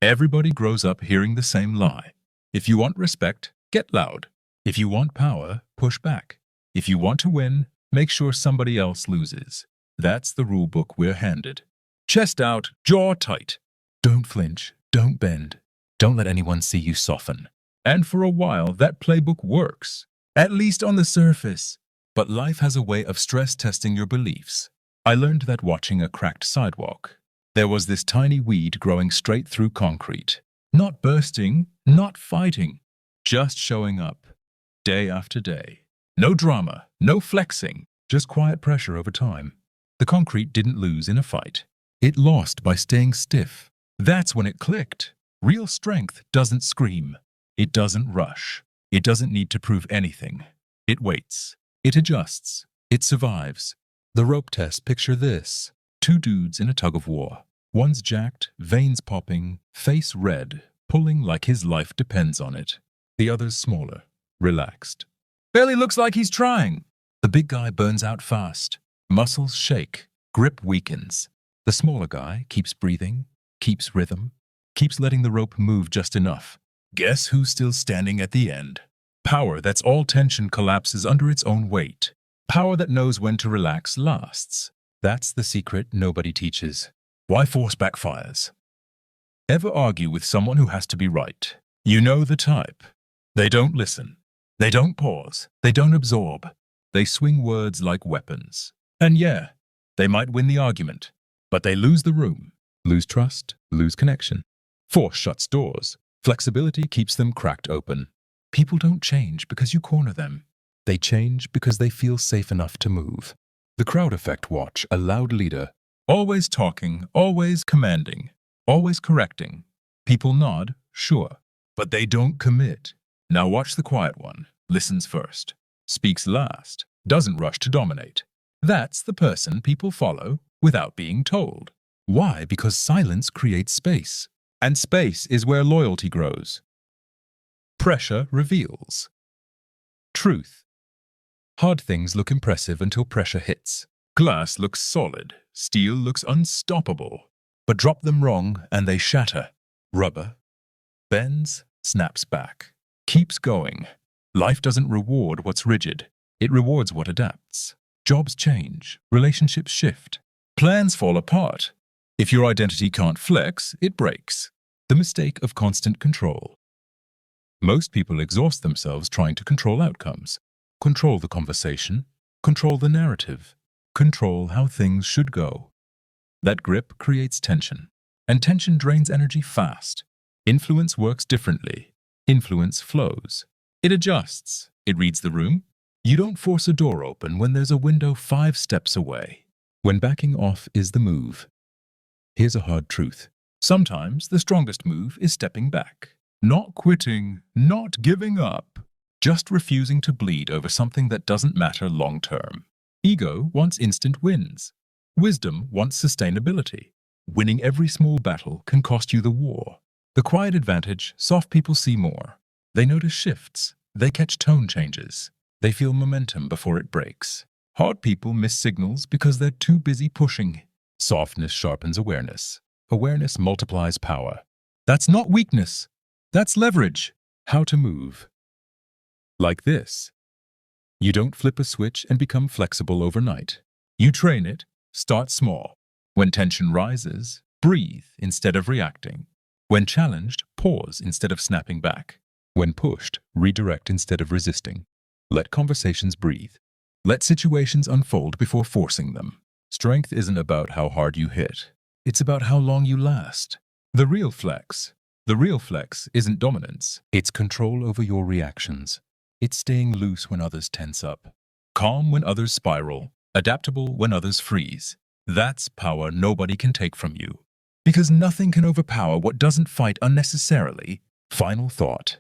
Everybody grows up hearing the same lie. If you want respect, get loud. If you want power, push back. If you want to win, make sure somebody else loses. That's the rule book we're handed. Chest out, jaw tight. Don't flinch, don't bend. Don't let anyone see you soften. And for a while, that playbook works. At least on the surface. But life has a way of stress testing your beliefs. I learned that watching a cracked sidewalk. There was this tiny weed growing straight through concrete. Not bursting, not fighting. Just showing up. Day after day. No drama, no flexing. Just quiet pressure over time. The concrete didn't lose in a fight. It lost by staying stiff. That's when it clicked. Real strength doesn't scream. It doesn't rush. It doesn't need to prove anything. It waits. It adjusts. It survives. The rope test, picture this. Two dudes in a tug of war. One's jacked, veins popping, face red, pulling like his life depends on it. The other's smaller, relaxed. Barely looks like he's trying. The big guy burns out fast. Muscles shake. Grip weakens. The smaller guy keeps breathing, keeps rhythm, keeps letting the rope move just enough. Guess who's still standing at the end? Power that's all tension collapses under its own weight. Power that knows when to relax lasts. That's the secret nobody teaches. Why force backfires? Ever argue with someone who has to be right? You know the type. They don't listen. They don't pause. They don't absorb. They swing words like weapons. And yeah, they might win the argument, but they lose the room, lose trust, lose connection. Force shuts doors. Flexibility keeps them cracked open. People don't change because you corner them. They change because they feel safe enough to move. The crowd effect watch, a loud leader. Always talking, always commanding, always correcting. People nod, sure, but they don't commit. Now watch the quiet one. Listens first. Speaks last. Doesn't rush to dominate. That's the person people follow without being told. Why? Because silence creates space. And space is where loyalty grows. Pressure reveals. Truth. Hard things look impressive until pressure hits. Glass looks solid. Steel looks unstoppable. But drop them wrong and they shatter. Rubber bends, snaps back, keeps going. Life doesn't reward what's rigid. It rewards what adapts. Jobs change. Relationships shift. Plans fall apart. If your identity can't flex, it breaks. The mistake of constant control. Most people exhaust themselves trying to control outcomes. Control the conversation. Control the narrative. Control how things should go. That grip creates tension. And tension drains energy fast. Influence works differently. Influence flows. It adjusts. It reads the room. You don't force a door open when there's a window 5 steps away. When backing off is the move. Here's a hard truth. Sometimes the strongest move is stepping back. Not quitting, not giving up. Just refusing to bleed over something that doesn't matter long term. Ego wants instant wins. Wisdom wants sustainability. Winning every small battle can cost you the war. The quiet advantage, soft people see more. They notice shifts. They catch tone changes. They feel momentum before it breaks. Hard people miss signals because they're too busy pushing. Softness sharpens awareness. Awareness multiplies power. That's not weakness. That's leverage. How to move. Like this. You don't flip a switch and become flexible overnight. You train it. Start small. When tension rises, breathe instead of reacting. When challenged, pause instead of snapping back. When pushed, redirect instead of resisting. Let conversations breathe. Let situations unfold before forcing them. Strength isn't about how hard you hit. It's about how long you last. The real flex isn't dominance. It's control over your reactions. It's staying loose when others tense up. Calm when others spiral. Adaptable when others freeze. That's power nobody can take from you. Because nothing can overpower what doesn't fight unnecessarily. Final thought.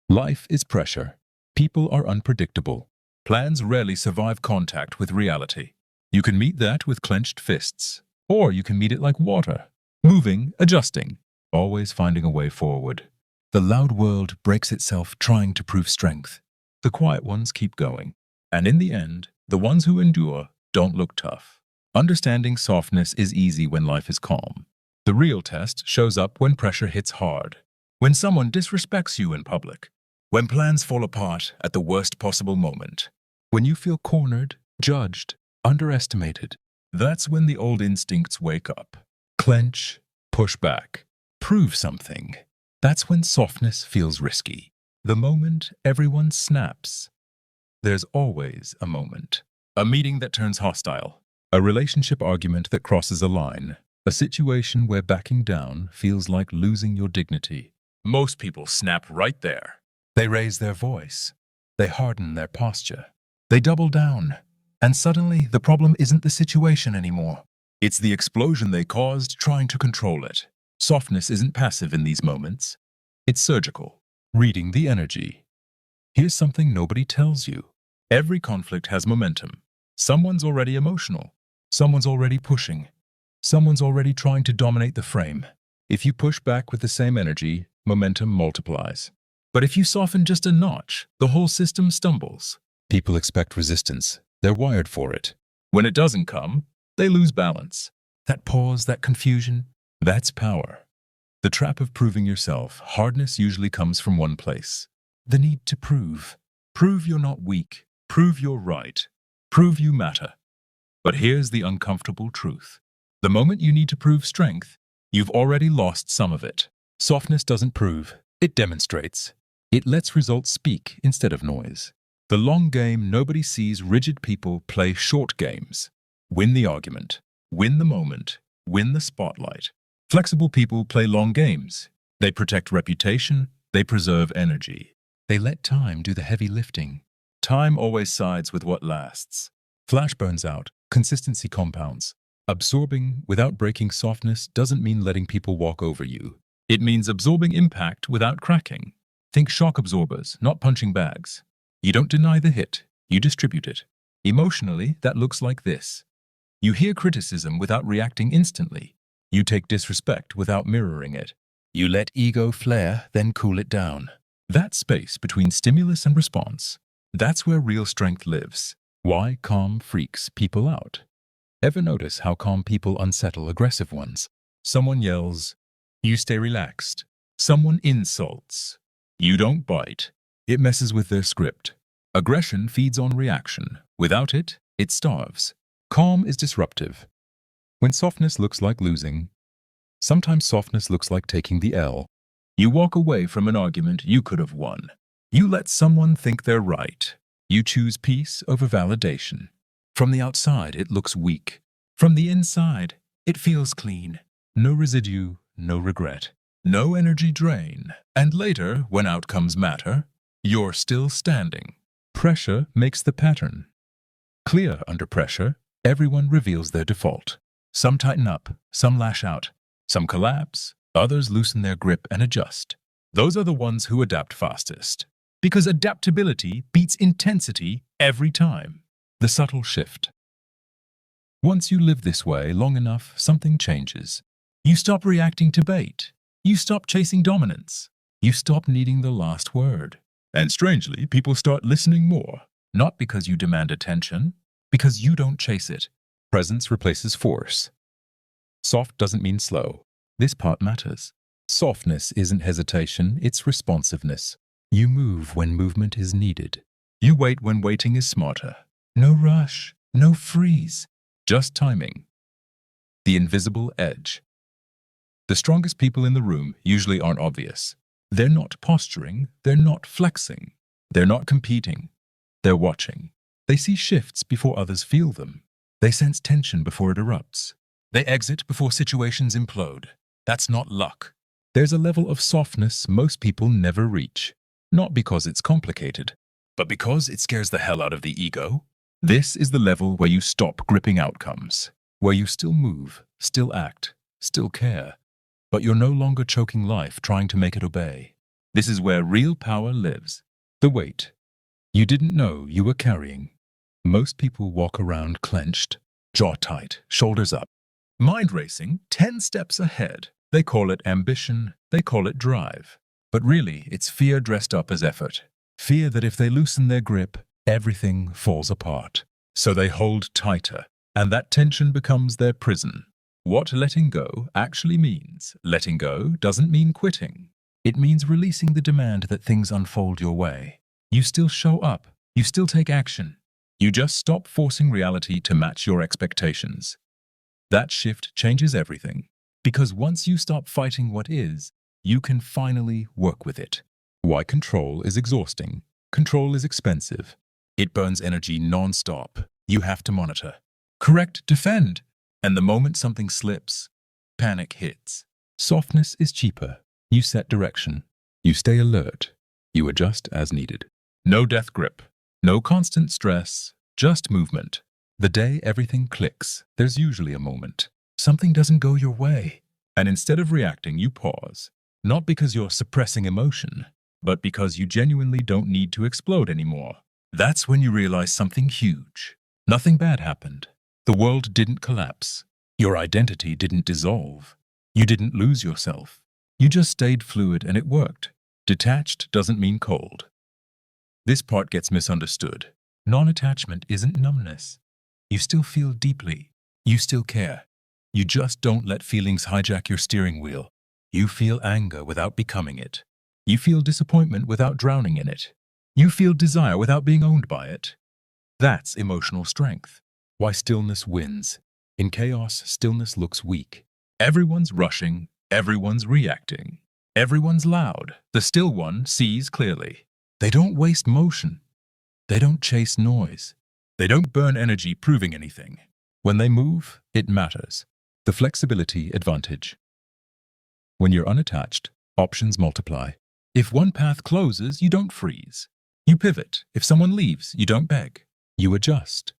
Life is pressure. People are unpredictable. Plans rarely survive contact with reality. You can meet that with clenched fists. Or you can meet it like water. Moving, adjusting, always finding a way forward. The loud world breaks itself trying to prove strength. The quiet ones keep going. And in the end, the ones who endure don't look tough. Understanding softness is easy when life is calm. The real test shows up when pressure hits hard, when someone disrespects you in public, when plans fall apart at the worst possible moment, when you feel cornered, judged, underestimated. That's when the old instincts wake up. Clench, push back, prove something. That's when softness feels risky. The moment everyone snaps. There's always a moment. A meeting that turns hostile. A relationship argument that crosses a line. A situation where backing down feels like losing your dignity. Most people snap right there. They raise their voice. They harden their posture. They double down. And suddenly, the problem isn't the situation anymore. It's the explosion they caused trying to control it. Softness isn't passive in these moments. It's surgical. Reading the energy. Here's something nobody tells you. Every conflict has momentum. Someone's already emotional. Someone's already pushing. Someone's already trying to dominate the frame. If you push back with the same energy, momentum multiplies. But if you soften just a notch, the whole system stumbles. People expect resistance. They're wired for it. When it doesn't come, they lose balance. That pause, that confusion, that's power. The trap of proving yourself. Hardness usually comes from one place. The need to prove. Prove you're not weak. Prove you're right. Prove you matter. But here's the uncomfortable truth. The moment you need to prove strength, you've already lost some of it. Softness doesn't prove. It demonstrates. It lets results speak instead of noise. The long game nobody sees rigid people play short games. Win the argument. Win the moment. Win the spotlight. Flexible people play long games. They protect reputation. They preserve energy. They let time do the heavy lifting. Time always sides with what lasts. Flash burns out. Consistency compounds. Absorbing without breaking softness doesn't mean letting people walk over you. It means absorbing impact without cracking. Think shock absorbers, not punching bags. You don't deny the hit, you distribute it. Emotionally, that looks like this. You hear criticism without reacting instantly. You take disrespect without mirroring it. You let ego flare, then cool it down. That space between stimulus and response, that's where real strength lives. Why calm freaks people out? Ever notice how calm people unsettle aggressive ones? Someone yells, you stay relaxed. Someone insults, you don't bite. It messes with their script. Aggression feeds on reaction. Without it, it starves. Calm is disruptive. When softness looks like losing, sometimes softness looks like taking the L. You walk away from an argument you could have won. You let someone think they're right. You choose peace over validation. From the outside, it looks weak. From the inside, it feels clean. No residue, no regret. No energy drain. And later, when outcomes matter, you're still standing. Pressure makes the pattern. Clear under pressure, everyone reveals their default. Some tighten up, some lash out, some collapse, others loosen their grip and adjust. Those are the ones who adapt fastest. Because adaptability beats intensity every time. The subtle shift. Once you live this way long enough, something changes. You stop reacting to bait. You stop chasing dominance. You stop needing the last word. And strangely, people start listening more. Not because you demand attention, because you don't chase it. Presence replaces force. Soft doesn't mean slow. This part matters. Softness isn't hesitation, it's responsiveness. You move when movement is needed. You wait when waiting is smarter. No rush, no freeze, just timing. The invisible edge. The strongest people in the room usually aren't obvious. They're not posturing, they're not flexing, they're not competing. They're watching. They see shifts before others feel them. They sense tension before it erupts. They exit before situations implode. That's not luck. There's a level of softness most people never reach. Not because it's complicated, but because it scares the hell out of the ego. This is the level where you stop gripping outcomes, where you still move, still act, still care, but you're no longer choking life trying to make it obey. This is where real power lives. The weight you didn't know you were carrying. Most people walk around clenched, jaw tight, shoulders up. Mind racing 10 steps ahead. They call it ambition, they call it drive. But really, it's fear dressed up as effort. Fear that if they loosen their grip, everything falls apart. So they hold tighter, and that tension becomes their prison. What letting go actually means. Letting go doesn't mean quitting. It means releasing the demand that things unfold your way. You still show up. You still take action. You just stop forcing reality to match your expectations. That shift changes everything. Because once you stop fighting what is, you can finally work with it. Why control is exhausting. Control is expensive. It burns energy non-stop. You have to monitor. Correct, defend. And the moment something slips, panic hits. Softness is cheaper. You set direction. You stay alert. You adjust as needed. No death grip. No constant stress. Just movement. The day everything clicks, there's usually a moment. Something doesn't go your way. And instead of reacting, you pause. Not because you're suppressing emotion, but because you genuinely don't need to explode anymore. That's when you realize something huge. Nothing bad happened. The world didn't collapse. Your identity didn't dissolve. You didn't lose yourself. You just stayed fluid and it worked. Detached doesn't mean cold. This part gets misunderstood. Non-attachment isn't numbness. You still feel deeply. You still care. You just don't let feelings hijack your steering wheel. You feel anger without becoming it. You feel disappointment without drowning in it. You feel desire without being owned by it. That's emotional strength. Why stillness wins. In chaos, stillness looks weak. Everyone's rushing. Everyone's reacting. Everyone's loud. The still one sees clearly. They don't waste motion. They don't chase noise. They don't burn energy proving anything. When they move, it matters. The flexibility advantage. When you're unattached, options multiply. If one path closes, you don't freeze. You pivot. If someone leaves, you don't beg. You adjust.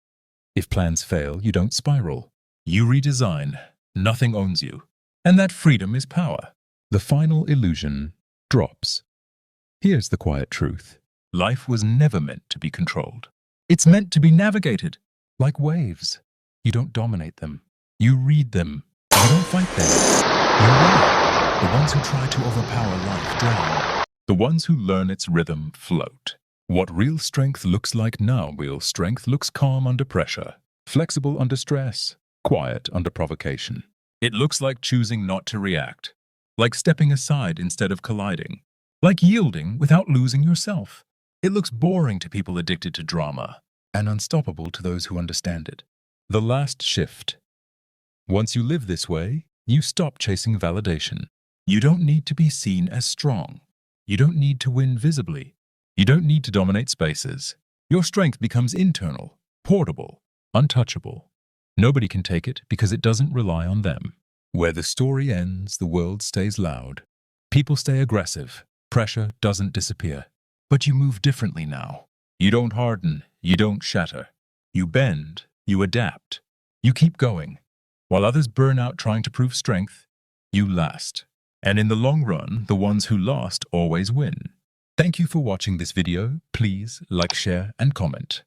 If plans fail, you don't spiral. You redesign. Nothing owns you. And that freedom is power. The final illusion drops. Here's the quiet truth. Life was never meant to be controlled. It's meant to be navigated. Like waves. You don't dominate them. You read them. You don't fight them. You ride. The ones who try to overpower life drown. The ones who learn its rhythm float. What real strength looks like now, real strength looks calm under pressure, flexible under stress, quiet under provocation. It looks like choosing not to react, like stepping aside instead of colliding, like yielding without losing yourself. It looks boring to people addicted to drama, and unstoppable to those who understand it. The last shift. Once you live this way, you stop chasing validation. You don't need to be seen as strong. You don't need to win visibly. You don't need to dominate spaces. Your strength becomes internal, portable, untouchable. Nobody can take it because it doesn't rely on them. Where the story ends, the world stays loud. People stay aggressive. Pressure doesn't disappear. But you move differently now. You don't harden. You don't shatter. You bend. You adapt. You keep going. While others burn out trying to prove strength, you last. And in the long run, the ones who last always win. Thank you for watching this video. Please like, share, and comment.